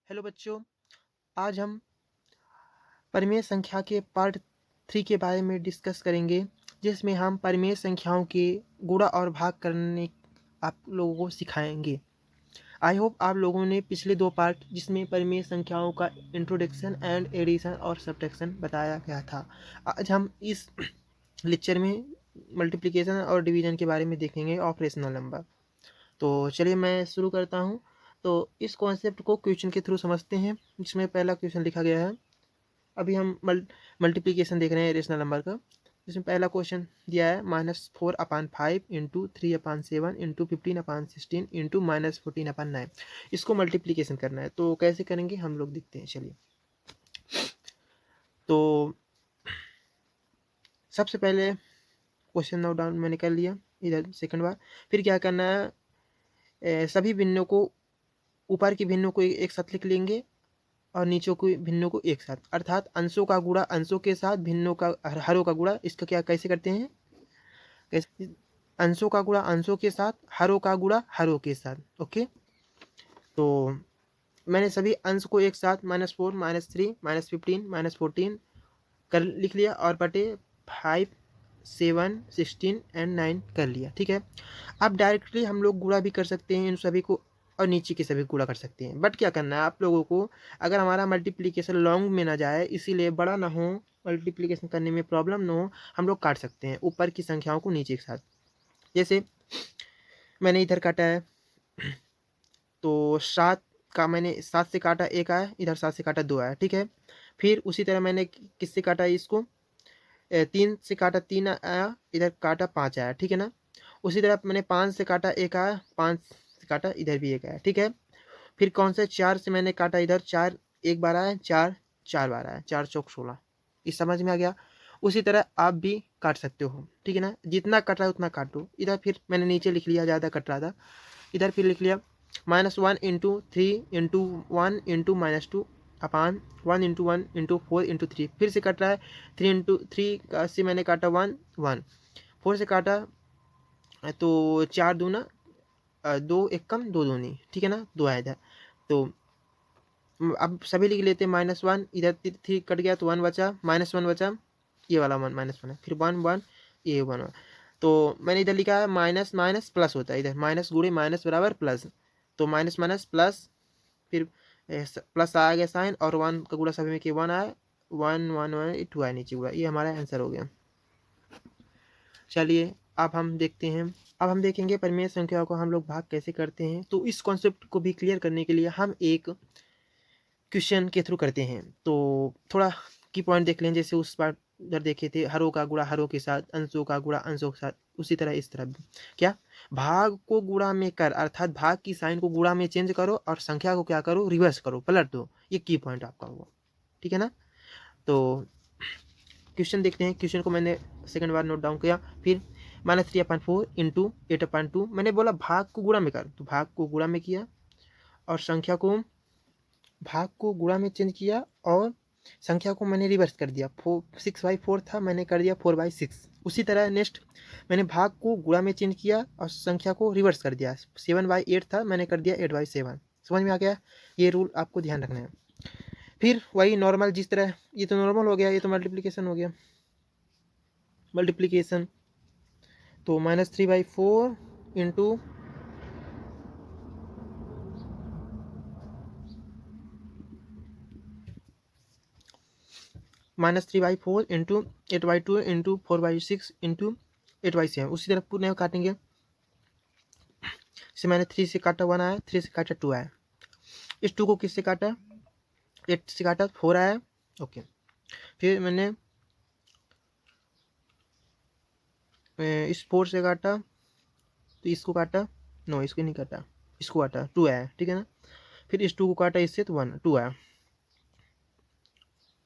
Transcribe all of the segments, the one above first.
Hello बच्चों, आज हम परिमेय संख्या के पार्ट 3 के बारे में डिस्कस करेंगे, जिसमें हम परिमेय संख्याओं के गुणा और भाग करने आप लोगों को सिखाएंगे। आई होप आप लोगों ने पिछले 2 पार्ट जिसमें परिमेय संख्याओं का इंट्रोडक्शन एंड एडिशन और सब्ट्रैक्शन बताया गया था। आज हम इस लेक्चर में मल्टीप्लिकेशन और डिवीजन के बारे में देखेंगे, ऑपरेशनल नंबर। तो चलिए मैं शुरू करता हूँ। तो इस कॉन्सेप्ट को क्वेश्चन के थ्रू समझते हैं, जिसमें पहला क्वेश्चन लिखा गया है। अभी हम मल्टीप्लिकेशन देख रहे हैं रेशनल नंबर का, जिसमें पहला क्वेश्चन दिया है -4/5 इंटू 3/7 इंटू 15/16 इंटू -14/9। इसको मल्टीप्लिकेशन करना है, तो कैसे करेंगे हम लोग देखते हैं। चलिए, तो सबसे पहले क्वेश्चन नोट डाउन मैंने कर लिया इधर सेकंड बार। फिर क्या करना है, सभी भिन्नों को, ऊपर की भिन्नों को एक साथ लिख लेंगे और नीचों की भिन्नों को एक साथ, अर्थात अंशों का गुणा अंशों के साथ, भिन्नों का हरों का गुणा। इसका क्या कैसे करते हैं, कैसे अंशों का गुणा अंशों के साथ, हरों का गुणा हरों के साथ। ओके, तो मैंने सभी अंश को एक साथ -4 -3 -15 -14 कर लिख लिया और बटे 5 7 16 एंड 9 कर लिया। ठीक है, अब डायरेक्टली हम लोग गुणा भी कर सकते हैं इन सभी को और नीचे के सभी गुणा कर सकते हैं। बट क्या करना है आप लोगों को, अगर हमारा मल्टीप्लिकेशन लॉन्ग में ना जाए, इसीलिए बड़ा ना हो, मल्टीप्लिकेशन करने में प्रॉब्लम ना हो, हम लोग काट सकते हैं ऊपर की संख्याओं को नीचे के साथ। जैसे मैंने इधर काटा है, तो 7 का मैंने 7 से काटा 1 आया, इधर 7 से काटा 2 आया। ठीक है, फिर उसी तरह मैंने किससे काटा इसको, 3 से काटा 3 आया, इधर काटा 5 आया। ठीक है ना, उसी तरह मैंने 5 से काटा 1 आया, 5 से काटा इधर भी 1 आया। ठीक है, फिर कौन से 4 से मैंने काटा, इधर 4 एक बार आया, 4 4 बार आया, 4 चौक 16। इस समझ में आ गया। उसी तरह आप भी काट सकते हो। ठीक है ना, जितना कट रहा है उतना काटो। इधर फिर मैंने नीचे लिख लिया, ज़्यादा कट रहा था, इधर फिर लिख लिया -1 इंटू 3 इंटू 1 इंटू -2 अपान 1 इंटू 1 इंटू 4 इंटू 3। फिर से कट रहा है, 3 इंटू 3 से मैंने काटा 1 1, 4 से काटा तो 4 दूना 2 एक कम 2 दूनी। ठीक है ना, 2 आया इधर। तो अब सभी लिख लेते हैं -1, इधर 3 कट गया तो 1 बचा, -1 बचा, ये वाला 1 -1 है, फिर 1 1, ये 1 1। तो मैंने इधर लिखा है माइनस माइनस प्लस होता है, इधर माइनस गुणे माइनस बराबर प्लस। तो माइनस माइनस प्लस, फिर प्लस आ गया साइन, और 1 का गुणा सभी में कि 1 आया, 1 1 1 2 आया नीचे गुणा। ये हमारा आंसर हो गया। चलिए अब हम देखते हैं, अब हम देखेंगे परिमेय संख्याओं को हम लोग भाग कैसे करते हैं। तो इस कॉन्सेप्ट को भी क्लियर करने के लिए हम एक क्वेश्चन के थ्रू करते हैं। तो थोड़ा की पॉइंट देख लें, जैसे उस बार इधर देखे थे, हरों का गुणा हरों के साथ, अंशों का गुणा अंशों के साथ, उसी तरह इस तरह भी। क्या, भाग को गुणा में कर, अर्थात भाग की साइन को गुणा में चेंज करो और संख्या को क्या करो, रिवर्स करो, पलट दो। ये की पॉइंट आपका हुआ। ठीक है ना, तो क्वेश्चन देखते हैं। क्वेश्चन को मैंने सेकंड बार नोट डाउन किया। फिर -3/4 इंटू 8/2, मैंने बोला भाग को गुणा में कर, तो भाग को गुणा में किया और संख्या को, भाग को गुणा में चेंज किया और संख्या को मैंने रिवर्स कर दिया। 6/4 था, मैंने कर दिया 4/6। उसी तरह नेक्स्ट मैंने भाग को गुणा में चेंज किया और संख्या को रिवर्स कर दिया। 7/8 था, मैंने कर दिया 8/7। समझ में आ गया, ये रूल आपको ध्यान रखना है। फिर वही नॉर्मल, जिस तरह ये तो नॉर्मल हो गया, ये तो मल्टीप्लिकेशन हो गया। मल्टीप्लिकेशन तो -3/4 इंटू -3/4 इंटू 8/2 इंटू 4/6 इंटू 8/7। उसी तरह पूरे काटेंगे। इसे मैंने 3 से काटा 1 आया, 3 से काटा 2 आया। इस 2 को किससे काटा, 8 से काटा 4 आया। ओके, फिर मैंने इस 4 से काटा, तो इसको काटा, नो इसको नहीं काटा, इसको काटा, 2 आया। ठीक है ना, फिर इस 2 को काटा इससे, तो 1 2 आया।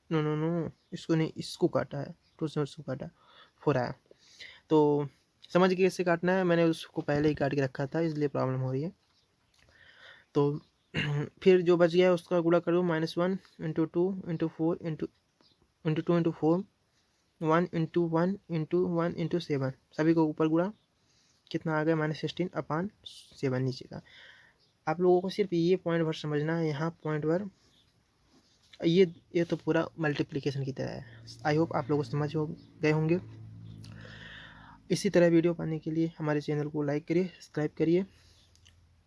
नो नो नो, इसको नहीं, इसको काटा है, 2 से उसको काटा, 4 आया। तो समझ गए कैसे काटना है, मैंने उसको पहले ही काट के रखा था, इसलिए प्रॉब्लम हो रही है। तो फिर जो बच गया उसका गुणा करो, -1 into 2 into 4 into 2 into 4, 1 into 1 into 1 into 7, सभी को ऊपर गुणा, कितना आ गया -16/7 नीचे का। आप लोगों को सिर्फ ये पॉइंट वर्ड समझना है, यहाँ पॉइंट वर्ड, ये तो पूरा मल्टीप्लिकेशन की तरह है। आई होप आप लोग समझ हो गए होंगे। इसी तरह वीडियो पाने के लिए हमारे चैनल को लाइक करिए, सब्सक्राइब करिए।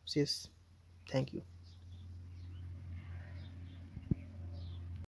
शेष थैंक यू।